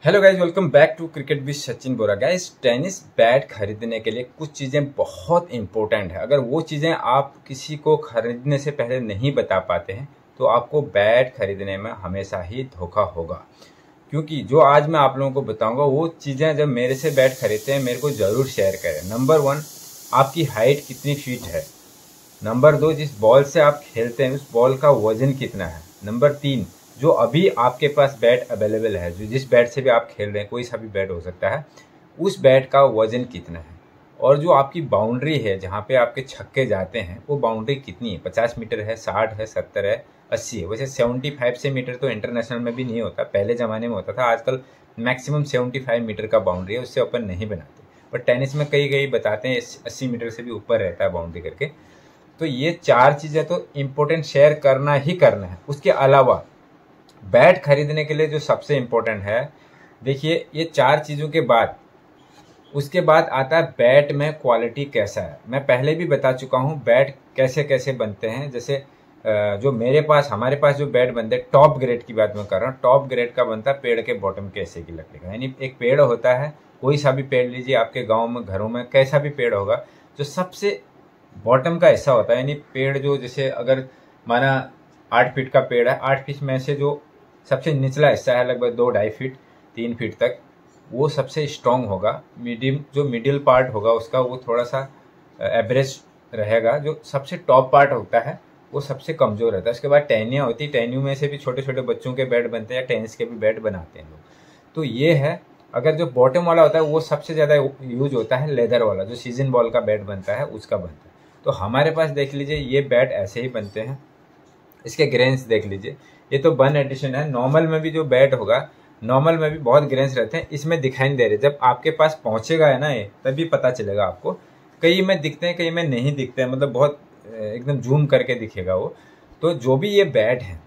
Hello guys, welcome back to cricket with Sachin Bora. Guys, tennis bat खरीदने के लिए कुछ चीज़ें बहुत इंपॉर्टेंट है। अगर वो चीज़ें आप किसी को खरीदने से पहले नहीं बता पाते हैं तो आपको बैट खरीदने में हमेशा ही धोखा होगा। क्योंकि जो आज मैं आप लोगों को बताऊंगा वो चीज़ें जब मेरे से बैट खरीदते हैं मेरे को ज़रूर शेयर करें। नंबर 1, आपकी हाइट कितनी फीट है। नंबर 2, जिस बॉल से आप खेलते हैं उस बॉल का वजन कितना है। नंबर 3, जो अभी आपके पास बैट अवेलेबल है, जो जिस बैट से भी आप खेल रहे हैं, कोई सा भी बैट हो सकता है, उस बैट का वजन कितना है। और जो आपकी बाउंड्री है जहाँ पे आपके छक्के जाते हैं वो बाउंड्री कितनी है। 50 मीटर है, 60 है, 70 है, 80 है। वैसे 75 से मीटर तो इंटरनेशनल में भी नहीं होता, पहले ज़माने में होता था। आजकल मैक्सिमम 75 मीटर का बाउंड्री है, उससे अपन नहीं बनाते। बट टेनिस में कई कई बताते हैं 80 मीटर से भी ऊपर रहता है बाउंड्री करके। तो ये 4 चीज़ें तो इम्पोर्टेंट शेयर करना ही करना है। उसके अलावा बैट खरीदने के लिए जो सबसे इम्पोर्टेंट है, देखिए, ये 4 चीज़ों के बाद उसके बाद आता है बैट में क्वालिटी कैसा है। मैं पहले भी बता चुका हूँ बैट कैसे कैसे बनते हैं। जैसे जो हमारे पास जो बैट बनते हैं, टॉप ग्रेड की बात मैं कर रहा हूँ। टॉप ग्रेड का बनता है पेड़ के बॉटम के हिस्से की लकड़ी का। यानी एक पेड़ होता है, कोई सा भी पेड़ लीजिए, आपके गाँव में घरों में कैसा भी पेड़ होगा, जो सबसे बॉटम का हिस्सा होता है। यानी पेड़ जो, जैसे अगर माना 8 फीट का पेड़ है, 8 फीट में से जो सबसे निचला हिस्सा है लगभग 2-2.5 फीट 3 फीट तक, वो सबसे स्ट्रांग होगा। मिडिल पार्ट होगा उसका वो थोड़ा सा एवरेज रहेगा। जो सबसे टॉप पार्ट होता है वो सबसे कमज़ोर रहता है। उसके बाद टहनियाँ होती है, टहनियों में से भी छोटे छोटे बच्चों के बैट बनते हैं, टेनिस के भी बैट बनाते हैं लोग। तो ये है। अगर जो बॉटम वाला होता है वो सबसे ज़्यादा यूज होता है लेदर वाला, जो सीजन बॉल का बैट बनता है उसका बनता है। तो हमारे पास देख लीजिए ये बैट ऐसे ही बनते हैं। इसके ग्रेन्स देख लीजिए, ये तो 1 एडिशन है। नॉर्मल में भी जो बैट होगा, नॉर्मल में भी बहुत ग्रेन्स रहते हैं, इसमें दिखाई नहीं दे रहे। जब आपके पास पहुंचेगा है ना ये, तभी पता चलेगा आपको। कई में दिखते हैं, कई में नहीं दिखते हैं, मतलब बहुत एकदम जूम करके दिखेगा वो। तो जो भी ये बैट है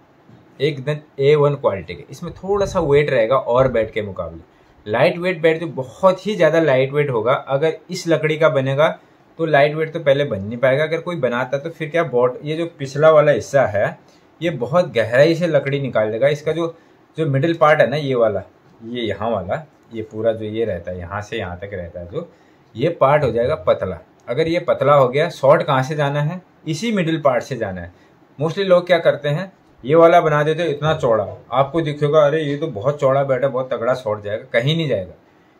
एकदम A1 क्वालिटी के, इसमें थोड़ा सा वेट रहेगा और बैट के मुकाबले। लाइट वेट बैट जो बहुत ही ज़्यादा लाइट वेट होगा, अगर इस लकड़ी का बनेगा तो लाइट वेट तो पहले बन नहीं पाएगा। अगर कोई बनाता तो फिर क्या, ये जो पिछला वाला हिस्सा है ये बहुत गहराई से लकड़ी निकाल देगा। इसका जो जो मिडिल पार्ट है ना, ये वाला, ये यहाँ वाला, ये पूरा जो ये रहता है यहाँ से यहाँ तक रहता है, जो ये पार्ट हो जाएगा पतला। अगर ये पतला हो गया, शॉर्ट कहाँ से जाना है, इसी मिडिल पार्ट से जाना है। मोस्टली लोग क्या करते हैं, ये वाला बना देते हैं इतना चौड़ा, आपको दिखेगा अरे ये तो बहुत चौड़ा बैट है, बहुत तगड़ा शॉर्ट जाएगा। कहीं नहीं जाएगा।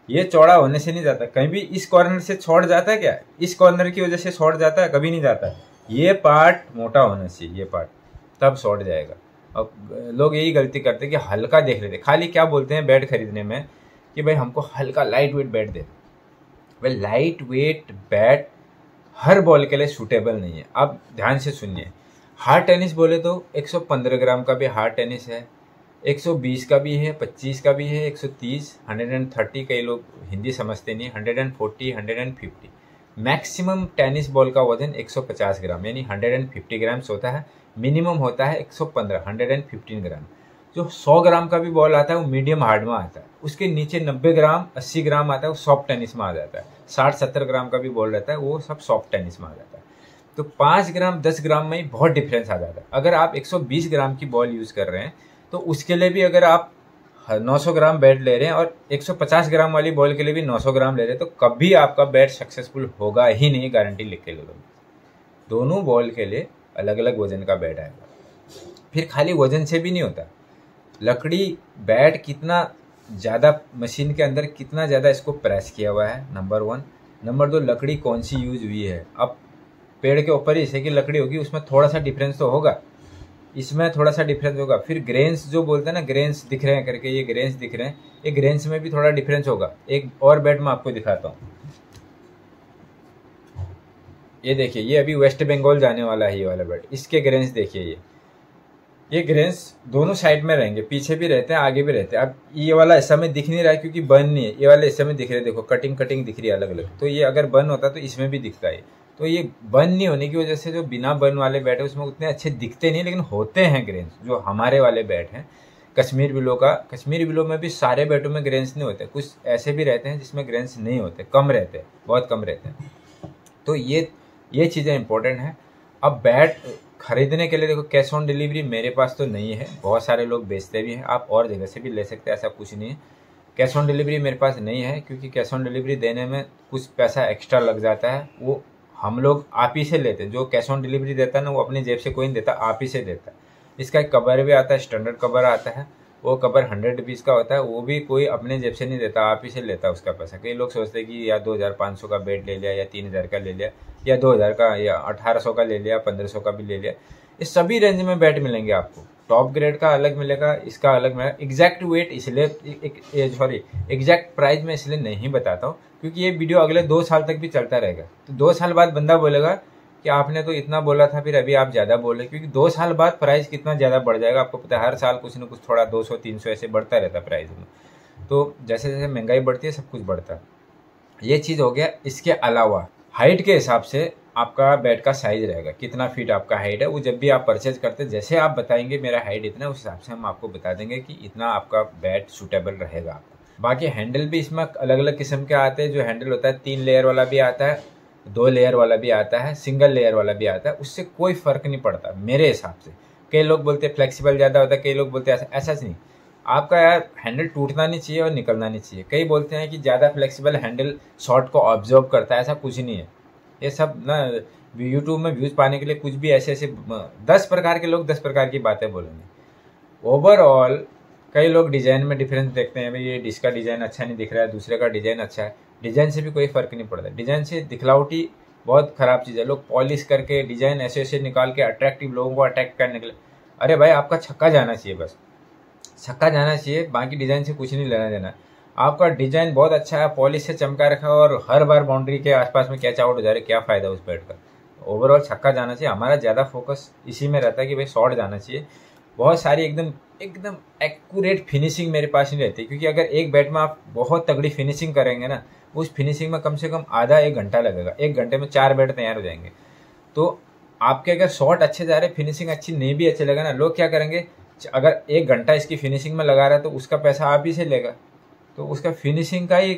ये चौड़ा होने से नहीं जाता। कहीं भी इस कॉर्नर से शॉर्ट जाता है क्या, इस कॉर्नर की वजह से शॉर्ट जाता है, कभी नहीं जाता। ये पार्ट मोटा होना चाहिए, ये पार्ट, तब शॉर्ट जाएगा। अब लोग यही गलती करते हैं कि हल्का देख लेते, खाली क्या बोलते हैं बैट खरीदने में कि भाई हमको हल्का लाइट वेट बैट दे। भाई लाइट वेट बैट हर बॉल के लिए सूटेबल नहीं है। आप ध्यान से सुनिए, हार्ड टेनिस बोले तो 115 ग्राम का भी हार्ड टेनिस है, 120 का भी है, 25 का भी है, 130, 130, कई लोग हिंदी समझते नहीं, 140, 150। मैक्सिमम टेनिस बॉल का वजन 150 ग्राम यानी 150 ग्राम्स होता है। मिनिमम होता है 115, 115 ग्राम। जो 100 ग्राम का भी बॉल आता है वो मीडियम हार्ड में आता है। उसके नीचे 90 ग्राम 80 ग्राम आता है, वो सॉफ्ट टेनिस में आ जाता है। 60-70 ग्राम का भी बॉल रहता है, वो सब सॉफ्ट टेनिस में आ जाता है। तो 5 ग्राम 10 ग्राम में ही बहुत डिफरेंस आ जाता है। अगर आप 120 ग्राम की बॉल यूज़ कर रहे हैं तो उसके लिए भी अगर आप 900 ग्राम बैट ले रहे हैं, और 150 ग्राम वाली बॉल के लिए भी 900 ग्राम ले रहे हैं, तो कभी आपका बैट सक्सेसफुल होगा ही नहीं, गारंटी लिख के ले लो। दोनों बॉल के लिए अलग अलग वजन का बैट आएगा। फिर खाली वजन से भी नहीं होता, लकड़ी बैट कितना ज़्यादा, मशीन के अंदर कितना ज़्यादा इसको प्रेस किया हुआ है, नंबर 1। नंबर 2, लकड़ी कौन सी यूज हुई है। अब पेड़ के ऊपर ही हिस्से की लकड़ी होगी, उसमें थोड़ा सा डिफरेंस तो होगा, इसमें थोड़ा सा डिफरेंस होगा। फिर ग्रेन्स जो बोलते हैं ना, ग्रेन्स दिख रहे हैं करके, ये ग्रेन्स दिख रहे हैं, ये ग्रेन्स में भी थोड़ा डिफरेंस होगा। एक और बैट मैं आपको दिखाता हूँ, ये देखिए, ये अभी वेस्ट बंगाल जाने वाला है ये वाला बैट। इसके ग्रेन्स देखिए, ये ग्रेन्स दोनों साइड में रहेंगे, पीछे भी रहते हैं आगे भी रहते हैं। अब ये वाला हिस्सा में दिख नहीं रहा है क्योंकि बर्न नहीं है, ये वाले हिस्से में दिख रहे हैं, देखो कटिंग कटिंग दिख रही है अलग अलग। तो ये अगर बर्न होता तो इसमें भी दिखता है। तो ये बर्न नहीं होने की वजह से जो बिना बर्न वाले बैट है उसमें उतने अच्छे दिखते नहीं, लेकिन होते हैं ग्रेन्स। जो हमारे वाले बैट हैं कश्मीर विलो का, कश्मीर विलो में भी सारे बैटों में ग्रेन्स नहीं होते, कुछ ऐसे भी रहते हैं जिसमें ग्रेन्स नहीं होते, कम रहते हैं, बहुत कम रहते हैं। तो ये चीज़ें इंपॉर्टेंट हैं। अब बैट खरीदने के लिए देखो, कैश ऑन डिलीवरी मेरे पास तो नहीं है, बहुत सारे लोग बेचते भी हैं, आप और जगह से भी ले सकते हैं, ऐसा कुछ नहीं है। कैश ऑन डिलीवरी मेरे पास नहीं है, क्योंकि कैश ऑन डिलीवरी देने में कुछ पैसा एक्स्ट्रा लग जाता है। वो हम लोग आप ही से लेते हैं। जो कैश ऑन डिलीवरी देता है ना, वो अपनी जेब से कोई नहीं देता, आप ही से देता है। इसका एक कवर भी आता है, स्टैंडर्ड कवर आता है। वो कवर 100 रुपीज़ का होता है, वो भी कोई अपने जेब से नहीं देता, आप ही से लेता है उसका पैसा। कई लोग सोचते हैं कि या 2500 का बेड ले लिया, या 3000 का ले लिया, या 2000 का, या 1800 का ले लिया, 1500 का भी ले लिया। इस सभी रेंज में बेड मिलेंगे आपको। टॉप ग्रेड का अलग मिलेगा, इसका अलग मिलेगा। एग्जैक्ट वेट इसलिए सॉरी एग्जैक्ट प्राइस में इसलिए नहीं बताता हूँ, क्योंकि ये वीडियो अगले 2 साल तक भी चलता रहेगा। तो 2 साल बाद बंदा बोलेगा कि आपने तो इतना बोला था, फिर अभी आप ज़्यादा बोले। क्योंकि 2 साल बाद प्राइस कितना ज़्यादा बढ़ जाएगा आपको पता है। हर साल कुछ न कुछ थोड़ा 200-300 ऐसे बढ़ता रहता है प्राइस में। तो जैसे जैसे महंगाई बढ़ती है, सब कुछ बढ़ता है। ये चीज़ हो गया। इसके अलावा हाइट के हिसाब से आपका बेड का साइज रहेगा, कितना फीट आपका हाइट है। वो जब भी आप परचेज करते हैं, जैसे आप बताएंगे मेरा हाइट इतना, उस हिसाब से हम आपको बता देंगे कि इतना आपका बेड सूटेबल रहेगा आपको। बाकी हैंडल भी इसमें अलग अलग किस्म के आते हैं। जो हैंडल होता है 3 लेयर वाला भी आता है, 2 लेयर वाला भी आता है, सिंगल लेयर वाला भी आता है। उससे कोई फ़र्क नहीं पड़ता मेरे हिसाब से। कई लोग बोलते हैं फ्लेक्सिबल ज़्यादा होता है, कई लोग बोलते हैं ऐसा नहीं। आपका यार हैंडल टूटना नहीं चाहिए और निकलना नहीं चाहिए। कई बोलते हैं कि ज़्यादा फ्लेक्सिबल हैंडल शॉट को ऑब्जर्व करता है, ऐसा कुछ नहीं है। ये सब ना यूट्यूब में व्यूज़ पाने के लिए कुछ भी ऐसे 10 प्रकार के लोग 10 प्रकार की बातें बोलेंगे। ओवरऑल कई लोग डिज़ाइन में डिफरेंस देखते हैं, भाई ये इसका डिज़ाइन अच्छा नहीं दिख रहा है, दूसरे का डिज़ाइन अच्छा है। डिज़ाइन से भी कोई फ़र्क नहीं पड़ता। डिज़ाइन से दिखलावटी बहुत ख़राब चीज़ है। लोग पॉलिश करके डिज़ाइन ऐसे ऐसे निकाल के अट्रैक्टिव लोगों को अट्रैक्ट करने के लिए, अरे भाई आपका छक्का जाना चाहिए, बस छक्का जाना चाहिए। बाकी डिज़ाइन से कुछ नहीं लेना देना। आपका डिज़ाइन बहुत अच्छा है, पॉलिश से चमका रखा है, और हर बार बाउंड्री के आसपास में कैच आउट हो जा रहे, क्या फ़ायदा उस बेड का। ओवरऑल छक्का जाना चाहिए। हमारा ज़्यादा फोकस इसी में रहता है कि भाई शॉट जाना चाहिए। बहुत सारी एकदम एकदम एक्यूरेट फिनिशिंग मेरे पास नहीं रहती, क्योंकि अगर एक बेड में आप बहुत तगड़ी फिनिशिंग करेंगे ना, उस फिनिशिंग में कम से कम आधा 1 घंटा लगेगा। 1 घंटे में 4 बेड तैयार हो जाएंगे। तो आपके अगर शॉट अच्छे जा रहे, फिनिशिंग अच्छी नहीं भी अच्छे लगा ना, लोग क्या करेंगे, अगर 1 घंटा इसकी फिनिशिंग में लगा रहा है तो उसका पैसा आप ही से लेगा। तो उसका फिनिशिंग का ही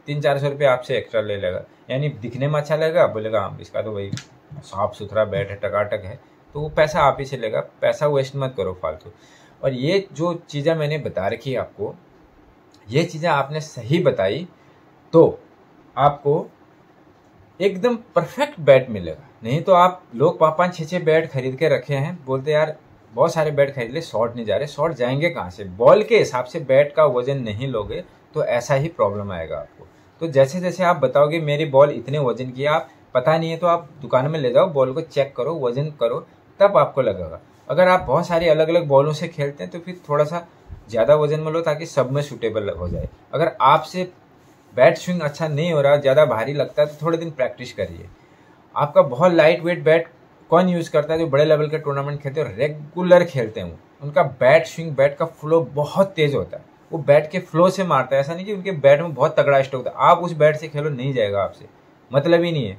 300-400 रुपये आपसे एक्स्ट्रा ले लेगा। यानी दिखने में अच्छा लगेगा, बोलेगा हाँ इसका तो भाई साफ सुथरा बेड है, टकाटक है, तो वो पैसा आप ही से लेगा। पैसा वेस्ट मत करो फालतू। और ये जो चीज़ें मैंने बता रखी है आपको, ये चीज़ें आपने सही बताई तो आपको एकदम परफेक्ट बेड मिलेगा। नहीं तो आप लोग 5-6 बेड खरीद के रखे हैं, बोलते यार बहुत सारे बेड खरीद ले, शॉर्ट नहीं जा रहे। शॉर्ट जाएंगे कहाँ से? बॉल के हिसाब से बेड का वजन नहीं लोगे तो ऐसा ही प्रॉब्लम आएगा आपको। तो जैसे जैसे आप बताओगे मेरी बॉल इतने वजन की, आप पता नहीं है तो आप दुकान में ले जाओ, बॉल को चेक करो, वजन करो, तब आपको लगेगा। अगर आप बहुत सारी अलग अलग बॉलों से खेलते हैं तो फिर थोड़ा सा ज़्यादा वजन में लो, ताकि सब में सूटेबल हो जाए। अगर आपसे बैट स्विंग अच्छा नहीं हो रहा, ज़्यादा भारी लगता है, तो थोड़े दिन प्रैक्टिस करिए। आपका बहुत लाइट वेट बैट कौन यूज़ करता है? जो बड़े लेवल के टूर्नामेंट खेलते हैं, रेगुलर खेलते हैं, उनका बैट स्विंग, बैट का फ्लो बहुत तेज़ होता है। वो बैट के फ्लो से मारता है, ऐसा नहीं कि उनके बैट में बहुत तगड़ा स्ट्रोक होता है। आप उस बैट से खेलो, नहीं जाएगा आपसे, मतलब ही नहीं है।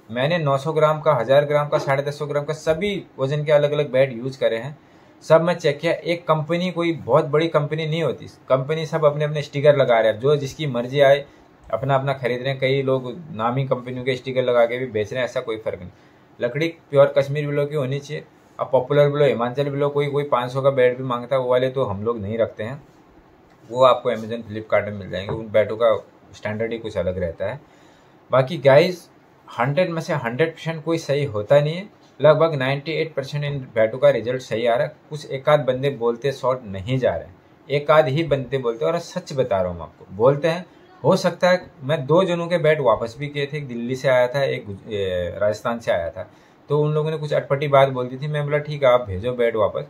मैंने 900 ग्राम का, 1000 ग्राम का, 150 ग्राम का, सभी वजन के अलग अलग बैट यूज़ करे हैं। सब मैं चेक किया। एक कंपनी कोई बहुत बड़ी कंपनी नहीं होती, कंपनी सब अपने अपने स्टिकर लगा रहे हैं, जो जिसकी मर्जी आए अपना अपना खरीद रहे हैं। कई लोग नामी कंपनियों के स्टिकर लगा के भी बेच रहे हैं, ऐसा कोई फ़र्क नहीं। लकड़ी प्योर कश्मीर विलो की होनी चाहिए। अब पॉपुलर विलो, हिमाचल विलो, कोई 500 का बेड भी मांगता है, वो वाले तो हम लोग नहीं रखते हैं। वो आपको अमेजन फ्लिपकार्ट में मिल जाएंगे। उन बैटों का स्टैंडर्ड ही कुछ अलग रहता है। बाकी गाइज 100 में से 100% कोई सही होता नहीं है। लगभग 98% इन बैटों का रिजल्ट सही आ रहा है। कुछ एक आध बंदे बोलते शॉर्ट नहीं जा रहे हैं, एक आध ही बंदे बोलते हैं, और सच बता रहा हूँ आपको, बोलते हैं। हो सकता है मैं 2 जनों के बैट वापस भी किए थे, एक दिल्ली से आया था, एक राजस्थान से आया था। तो उन लोगों ने कुछ अटपटी बात बोल दी थी। मैं बोला ठीक है आप भेजो बैट वापस।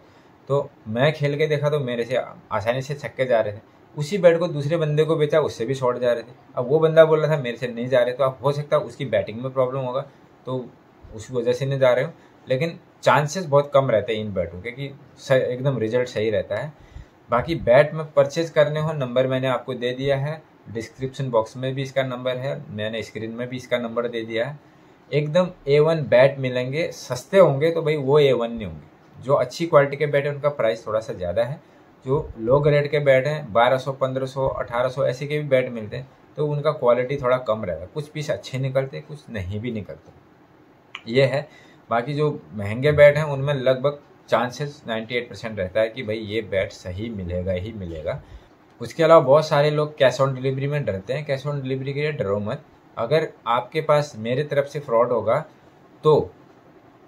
तो मैं खेल के देखा तो मेरे से आसानी से छक्के जा रहे थे। उसी बैट को दूसरे बंदे को बेचा, उससे भी शॉर्ट जा रहे थे। अब वो बंदा बोल रहा था मेरे से नहीं जा रहे, तो अब हो सकता है उसकी बैटिंग में प्रॉब्लम होगा, तो उस वजह से नहीं जा रहे हो। लेकिन चांसेस बहुत कम रहते हैं इन बैटों के कि एकदम रिजल्ट सही रहता है। बाकी बैट में परचेज करने हो, नंबर मैंने आपको दे दिया है, डिस्क्रिप्शन बॉक्स में भी इसका नंबर है, मैंने स्क्रीन में भी इसका नंबर दे दिया है। एकदम A1 बैट मिलेंगे। सस्ते होंगे तो भाई वो A1 नहीं होंगे। जो अच्छी क्वालिटी के बैट है उनका प्राइस थोड़ा सा ज़्यादा है। जो लो ग्रेड के बैट हैं 1200, 1500, 1800 ऐसे के भी बैट मिलते हैं, तो उनका क्वालिटी थोड़ा कम रहेगा। कुछ पीस अच्छे निकलते, कुछ नहीं भी निकलते, ये है। बाकी जो महंगे बैट हैं उनमें लगभग चांसेस 98% रहता है कि भाई ये बैट सही मिलेगा ही मिलेगा। उसके अलावा बहुत सारे लोग कैश ऑन डिलीवरी में डरते हैं। कैश ऑन डिलीवरी के लिए डरो मत। अगर आपके पास मेरे तरफ से फ्रॉड होगा तो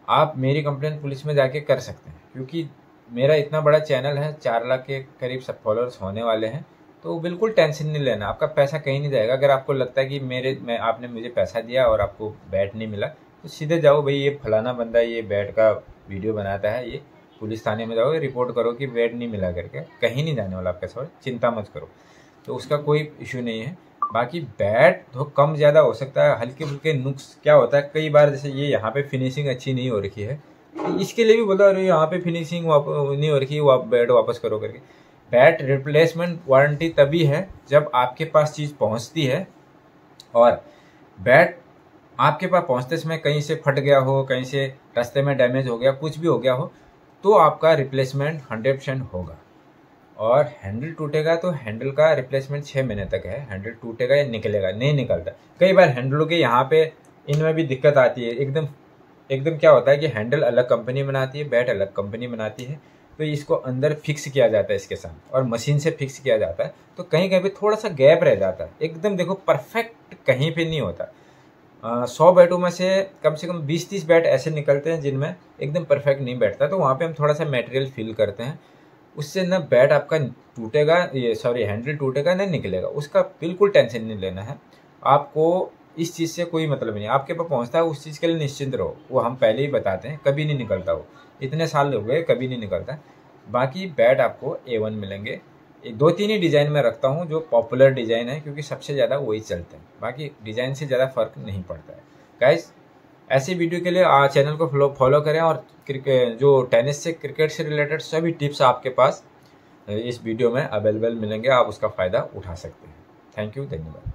आप मेरी कंप्लेंट पुलिस में जाके कर सकते हैं, क्योंकि मेरा इतना बड़ा चैनल है, 4 लाख के करीब सब फॉलोअर्स होने वाले हैं। तो बिल्कुल टेंशन नहीं लेना, आपका पैसा कहीं नहीं जाएगा। अगर आपको लगता है कि आपने मुझे पैसा दिया और आपको बैट नहीं मिला, तो सीधे जाओ, भाई ये फलाना बंदा ये बैट का वीडियो बनाता है, ये पुलिस थाने में जाओ, रिपोर्ट करो कि बैट नहीं मिला करके। कहीं नहीं जाने वाला आपका सवाल, चिंता मत करो। तो उसका कोई इशू नहीं है। बाकी बैट तो कम ज़्यादा हो सकता है, हल्के फुल्के नुक्स क्या होता है कई बार, जैसे ये यहाँ पे फिनिशिंग अच्छी नहीं हो रखी है, इसके लिए भी बोला अरे यहाँ पे फिनिशिंग नहीं हो रखी है, वो आप बैट वापस करो करके। बैट रिप्लेसमेंट वारंटी तभी है जब आपके पास चीज़ पहुँचती है, और बैट आपके पास पहुँचते समय कहीं से फट गया हो, कहीं से रास्ते में डैमेज हो गया, कुछ भी हो गया हो, तो आपका रिप्लेसमेंट 100% होगा। और हैंडल टूटेगा तो हैंडल का रिप्लेसमेंट 6 महीने तक है। हैंडल टूटेगा या निकलेगा, नहीं निकलता। कई बार हैंडलों के यहाँ पे इनमें भी दिक्कत आती है। एकदम क्या होता है कि हैंडल अलग कंपनी बनाती है, बैट अलग कंपनी बनाती है, तो इसको अंदर फिक्स किया जाता है इसके साथ, और मशीन से फिक्स किया जाता है। तो कहीं कहीं पे थोड़ा सा गैप रह जाता है, एकदम देखो परफेक्ट कहीं पे नहीं होता। 100 बैटों में से कम 20-30 बैट ऐसे निकलते हैं जिनमें एकदम परफेक्ट नहीं बैठता। तो वहाँ पे हम थोड़ा सा मटेरियल फिल करते हैं, उससे ना बैट आपका टूटेगा, हैंडल टूटेगा ना निकलेगा, उसका बिल्कुल टेंशन नहीं लेना है। आपको इस चीज़ से कोई मतलब नहीं, आपके पास पहुँचता है उस चीज़ के लिए निश्चिंत रहो। वो हम पहले ही बताते हैं, कभी नहीं निकलता, वो इतने साल हो गए कभी नहीं निकलता। बाकी बैट आपको A1 मिलेंगे। 2-3 ही डिज़ाइन में रखता हूँ जो पॉपुलर डिज़ाइन है, क्योंकि सबसे ज़्यादा वही चलते हैं, बाकी डिज़ाइन से ज़्यादा फर्क नहीं पड़ता है। गाइस, ऐसी वीडियो के लिए चैनल को फॉलो करें, और जो टेनिस से क्रिकेट से रिलेटेड सभी टिप्स आपके पास इस वीडियो में अवेलेबल मिलेंगे, आप उसका फ़ायदा उठा सकते हैं। थैंक यू, धन्यवाद।